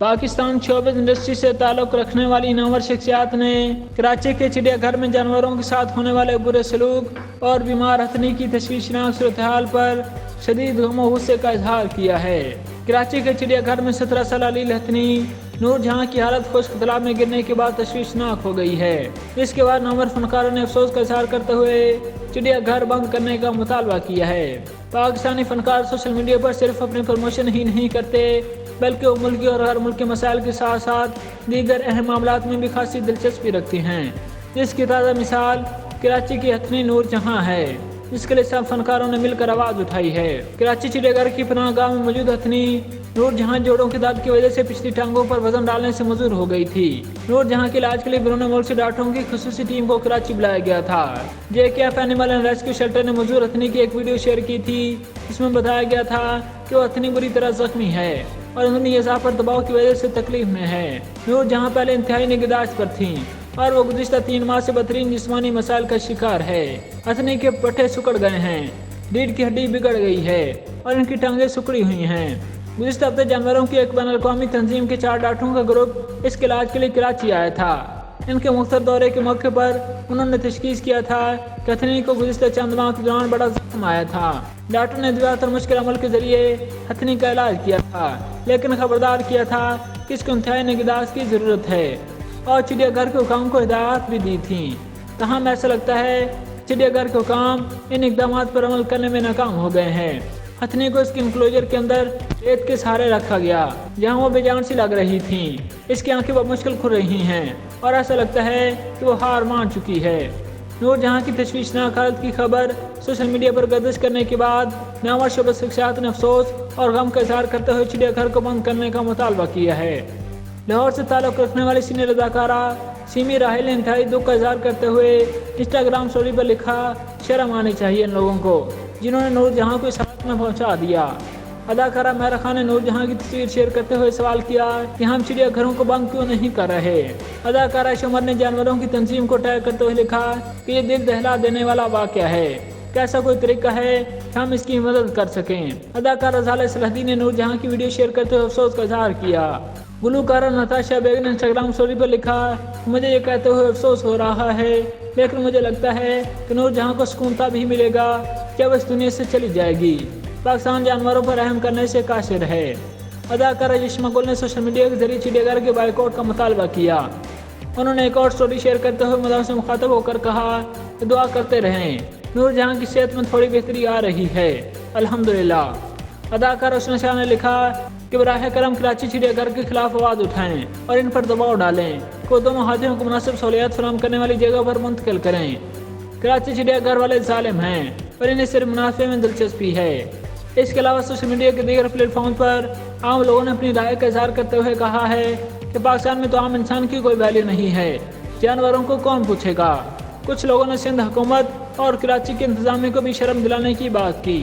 Pakistan showbiz industry से ताल्लुक़ रखने वाली नामवर शख्सियात ने कराची के चिड़िया घर में जानवरों के साथ होने वाले बुरे सलूक और बीमार हथनी की तशवीशनाक सूरत हाल पर शदीद गम और गुस्से का इजहार किया है। कराची के चिड़िया घर में 17 साल अलील हथनी नूर जहां की हालत खुश्क तालाब में गिरने के बाद तशवीशनाक हो गई है। इसके बाद नामवर फनकारों ने अफसोस का इजहार करते हुए चिड़िया घर बंद करने का मुतालबा किया है। पाकिस्तानी फनकार सोशल मीडिया पर सिर्फ अपनी प्रमोशन ही नहीं करते बल्कि वो मुल्की और हर मुल्क के मसाइल के साथ साथ दीगर अहम मामलात में भी खासी दिलचस्पी रखती हैं, जिसकी ताज़ा मिसाल कराची की हथनी नूर जहां है, जिसके लिए सब फनकारों ने मिलकर आवाज़ उठाई है। कराची चिड़ियाघर की पनाहगाह में मौजूद हथनी नूर जहां जोड़ों के दर्द की वजह से पिछली टांगों पर वजन डालने से मजबूर हो गई थी। नूर जहां के इलाज के लिए बैरून मुल्क से डॉक्टरों की खुसूसी टीम को कराची बुलाया गया था। JKF animal and rescue shelter ने मौजूद हथनी की एक वीडियो शेयर की थी, जिसमें बताया गया था कि वो हथनी बुरी तरह जख्मी है और अंदरूनी इजाफा दबाव की वजह से तकलीफ में है। नूर जहां पहले इंतहाई निगहदाश्त पर थी और वो गुज़िश्ता 3 माह से बदतरीन जिस्मानी मसाइल का शिकार है। हथनी के पट्टे सिकुड़ गए हैं, रीढ़ की हड्डी बिगड़ गई है और इनकी टांगें सिकुड़ी हुई हैं। गुज़िश्ता हफ्ते जानवरों की एक बैनुल-अक़वामी तंजीम के 4 डॉक्टरों का ग्रुप इसके इलाज के लिए कराची आया था। इनके मुख्तसर दौरे के मौके पर उन्होंने तशख़ीस किया था कि हथनी को गुज़िश्ता चंद माह के दौरान बड़ा ज़ख्म आया था। डॉक्टर ने अद्वियात और मुश्किल अमल के जरिए हथनी का इलाज किया था, लेकिन खबरदार किया था कि इसको इंतहाई निगहदाश्त की ज़रूरत है और चिड़ियाघर के हुकाम को हिदायत भी दी थी। तहम ऐसा लगता है चिड़ियाघर के हुकाम इन इक़दाम पर अमल करने में नाकाम हो गए हैं। हथनी को इसके इंक्लोजर के अंदर रेत के सहारे रखा गया, जहां वो बेजान सी लग रही थी। इसकी आंखें बहुत मुश्किल खुल रही हैं और ऐसा लगता है कि वो हार मान चुकी है। नूर जहां की तशवीशनाक हालत की खबर सोशल मीडिया पर गर्दिश करने के बाद नामवर शोबिज़ शख्सियात ने अफसोस और गम का इजहार करते हुए चिड़ियाघर को बंद करने का मुतालबा किया है। लाहौर से ताल्लुक़ रखने वाली सीनियर अदाकारा सिमी राहिल ने इंतहाई दुख का इजहार करते हुए इंस्टाग्राम स्टोरी पर लिखा, शर्म आनी चाहिए इन लोगों को जिन्होंने नूर जहां को इस हालत में पहुंचा दिया। अदाकारा महरा खान ने नूर जहां की तस्वीर शेयर करते हुए सवाल किया कि हम चिड़ियाघरों को बंद क्यों नहीं कर रहे। अदाकारा शमर ने जानवरों की तंजीम को टैग करते हुए लिखा कि ये दिल दहला देने वाला वाक़या है, कैसा कोई तरीका है कि हम इसकी मदद कर सकें। अदाकारा ज़ाले सलाहद्दीन ने नूर जहां की वीडियो शेयर करते हुए अफसोस का इजहार किया। गुलकारा नताशा बेग ने इंस्टाग्राम स्टोरी पर लिखा, मुझे ये कहते हुए अफसोस हो रहा है, लेकिन मुझे लगता है कि नूर जहां को सुकून तब ही मिलेगा जब इस दुनिया से चली जाएगी। पाकिस्तान जानवरों पर रहम करने से कासिर है। अदाकारा यशमा गुल ने सोशल मीडिया के जरिए चिड़ियाघर के बाइकआउट का मुतालबा किया। उन्होंने एक और स्टोरी शेयर करते हुए मदाओं से मुखातब होकर कहा कि दुआ करते रहें, नूर जहां की सेहत में थोड़ी बेहतरी आ रही है, अल्हम्दुलिल्लाह। अदाकारा उसने शाह ने लिखा कि बराह करम कराची चिड़ियाघर के खिलाफ आवाज़ उठाएं और इन पर दबाव डालें कि दोनों हाथियों को मुनासिब सहूलियत फराहम करने वाली जगह पर मुंतकिल करें। कराची चिड़ियाघर वाले जालिम हैं और इन्हें सिर्फ मुनाफे में दिलचस्पी है। इसके अलावा सोशल मीडिया के दीगर प्लेटफॉर्म पर आम लोगों ने अपनी राय का इजहार करते हुए कहा है कि पाकिस्तान में तो आम इंसान की कोई वैल्यू नहीं है, जानवरों को कौन पूछेगा। कुछ लोगों ने सिंध हुकूमत और कराची के इंतजामिया को भी शर्म दिलाने की बात की।